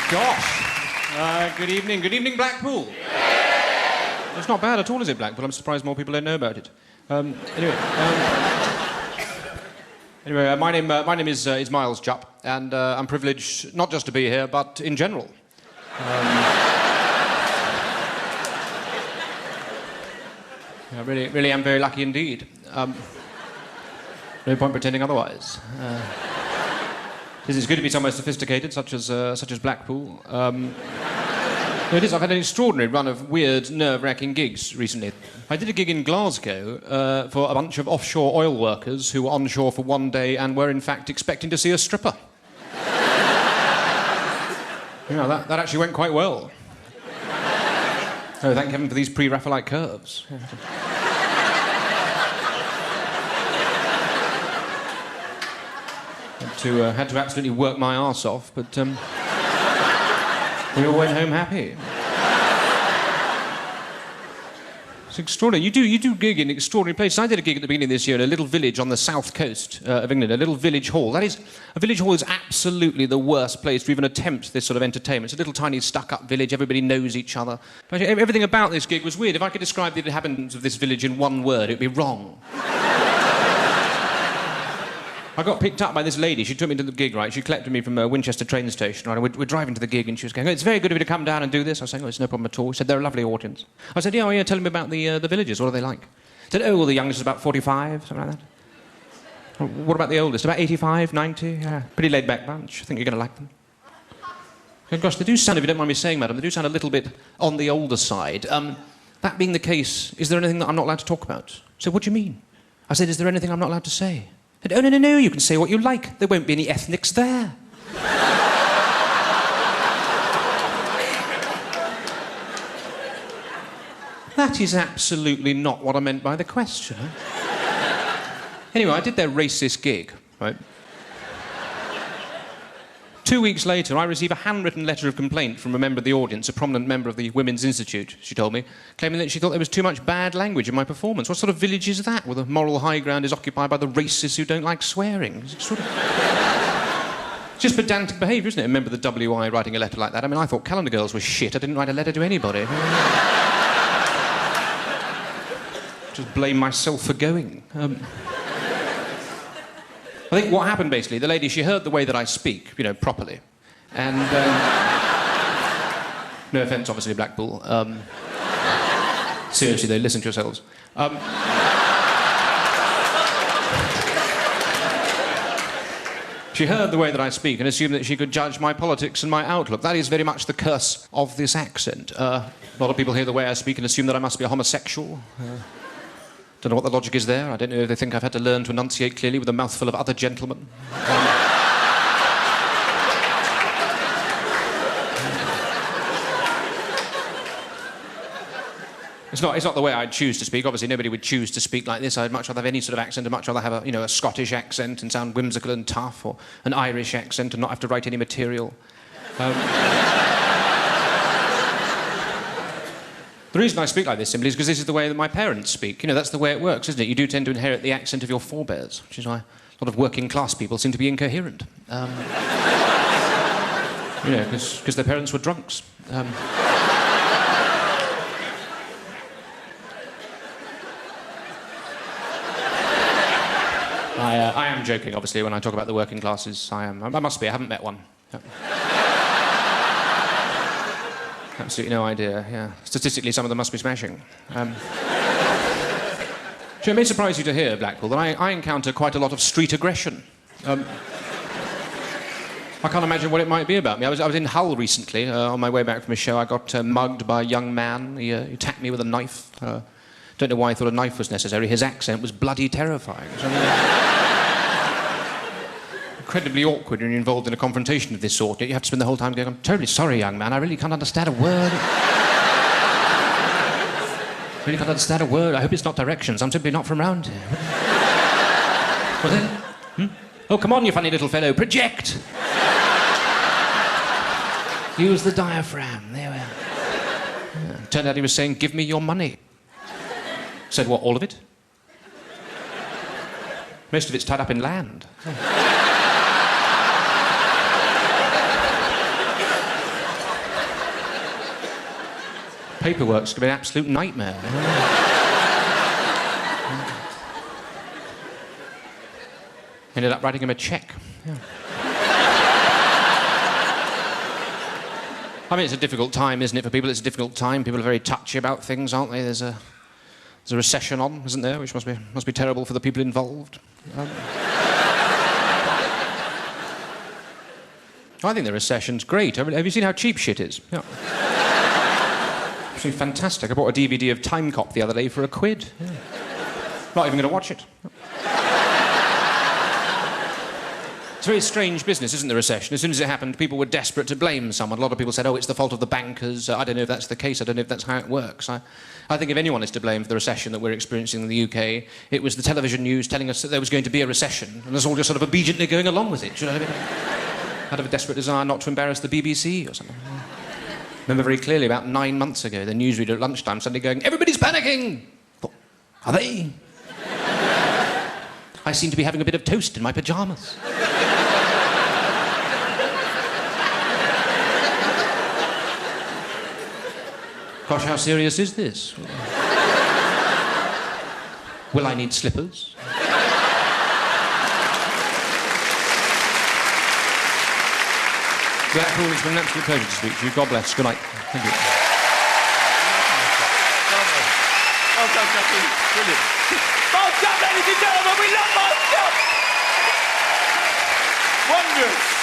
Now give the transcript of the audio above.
Gosh. Good evening. Good evening, Blackpool. Yeah. It's not bad at all, is it, Blackpool? I'm surprised more people don't know about it. Anyway, my name is Miles Jupp, and I'm privileged not just to be here, but in general. I really am very lucky indeed. No point pretending otherwise. It's good to be somewhere sophisticated, such as Blackpool. It is. I've had an extraordinary run of weird, nerve-wracking gigs recently. I did a gig in Glasgow for a bunch of offshore oil workers who were onshore for one day and were, in fact, expecting to see a stripper. That actually went quite well. Oh, thank heaven for these pre-Raphaelite curves. Had to absolutely work my arse off, but we all went home happy. It's extraordinary. You do gig in extraordinary places. I did a gig at the beginning of this year in a little village on the south coast of England, a little village hall. A village hall is absolutely the worst place to even attempt this sort of entertainment. It's a little tiny stuck-up village. Everybody knows each other. But everything about this gig was weird. If I could describe the inhabitants of this village in one word, it would be wrong. I got picked up by this lady. She took me to the gig, right? She collected me from Winchester train station, right? We're driving to the gig, and she was going, "Oh, it's very good of you to come down and do this." I was saying, "Oh, it's no problem at all." She said, "They're a lovely audience." I said, "Yeah, tell me about the villagers. What are they like?" She said, "Oh, well, the youngest is about 45, something like that." "What about the oldest? About 85, 90? Yeah, pretty laid-back bunch. I think you're going to like them." Oh, gosh, they do sound, if you don't mind me saying, madam, they do sound a little bit on the older side. That being the case, is there anything that I'm not allowed to talk about? So what do you mean? I said, "Is there anything I'm not allowed to say?" Said, "Oh, no, you can say what you like. There won't be any ethnics there." That is absolutely not what I meant by the question. Anyway, I did their racist gig, right? 2 weeks later, I received a handwritten letter of complaint from a member of the audience, a prominent member of the Women's Institute, she told me, claiming that she thought there was too much bad language in my performance. What sort of village is that, where the moral high ground is occupied by the racists who don't like swearing? It's just pedantic behaviour, isn't it? A member of the WI writing a letter like that. I mean, I thought calendar girls were shit. I didn't write a letter to anybody. Just blame myself for going. I think what happened, basically, the lady, she heard the way that I speak, properly. And, no offence, obviously, Blackpool. Seriously, though, listen to yourselves. She heard the way that I speak and assumed that she could judge my politics and my outlook. That is very much the curse of this accent. A lot of people hear the way I speak and assume that I must be a homosexual. Don't know what the logic is there. I don't know if they think I've had to learn to enunciate clearly with a mouthful of other gentlemen. It's not the way I'd choose to speak. Obviously, nobody would choose to speak like this. I'd much rather have any sort of accent. I'd much rather have a Scottish accent and sound whimsical and tough, or an Irish accent and not have to write any material. The reason I speak like this simply is because this is the way that my parents speak. That's the way it works, isn't it? You do tend to inherit the accent of your forebears, which is why a lot of working class people seem to be incoherent. Because their parents were drunks. I am joking, obviously, when I talk about the working classes. I must be. I haven't met one. Absolutely no idea, yeah. Statistically, some of them must be smashing. It may surprise you to hear, Blackpool, that I encounter quite a lot of street aggression. I can't imagine what it might be about me. I was in Hull recently, on my way back from a show. I got mugged by a young man. He attacked me with a knife. Don't know why he thought a knife was necessary. His accent was bloody terrifying. Incredibly awkward when you're involved in a confrontation of this sort. You have to spend the whole time going, "I'm terribly sorry, young man. I really can't understand a word. I hope it's not directions. I'm simply not from round here." What then? "Oh, come on, you funny little fellow. Project! Use the diaphragm. There we are." Yeah. Turned out he was saying, "Give me your money." Said, "What, all of it?" "Most of it's tied up in land." Paperwork's going to be an absolute nightmare. Ended up writing him a cheque. Yeah. I mean, it's a difficult time, isn't it, for people? It's a difficult time. People are very touchy about things, aren't they? There's a recession on, isn't there, which must be terrible for the people involved. I think the recession's great. Have you seen how cheap shit is? Yeah. Actually, fantastic. I bought a DVD of Time Cop the other day for £1. Yeah. Not even going to watch it. It's a very strange business, isn't the recession? As soon as it happened, people were desperate to blame someone. A lot of people said, oh, it's the fault of the bankers. I don't know if that's the case. I don't know if that's how it works. I think if anyone is to blame for the recession that we're experiencing in the UK, it was the television news telling us that there was going to be a recession, and us all just sort of obediently going along with it. Do you know what I mean? Out of a desperate desire not to embarrass the BBC or something. I remember very clearly about 9 months ago, the newsreader at lunchtime suddenly going, everybody's panicking! Are they? I seem to be having a bit of toast in my pyjamas. Gosh, how serious is this? Will I need slippers? Blackpool, it's been an absolute pleasure to speak to you. God bless. Good night. Thank you. Well done, Jackie. Brilliant. Mark Jupp, ladies and gentlemen, we love Mark Jupp! Wondrous.